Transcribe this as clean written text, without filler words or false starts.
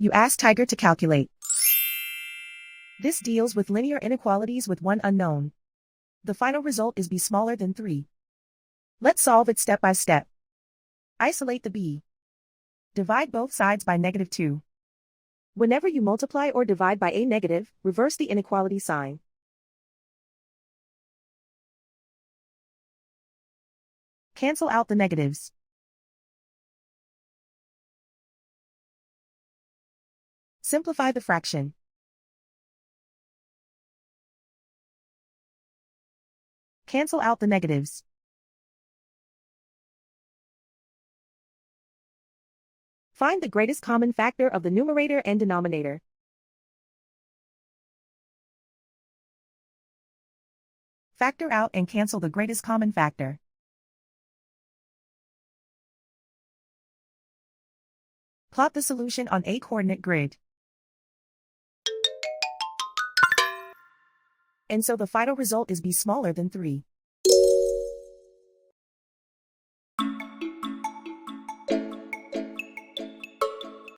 You ask Tiger to calculate. This deals with linear inequalities with one unknown. The final result is b smaller than 3. Let's solve it step by step. Isolate the b. Divide both sides by -2. Whenever you multiply or divide by a negative, reverse the inequality sign. Cancel out the negatives. Simplify the fraction. Cancel out the negatives. Find the greatest common factor of the numerator and denominator. Factor out and cancel the greatest common factor. Plot the solution on a coordinate grid. And so the final result is b smaller than 3.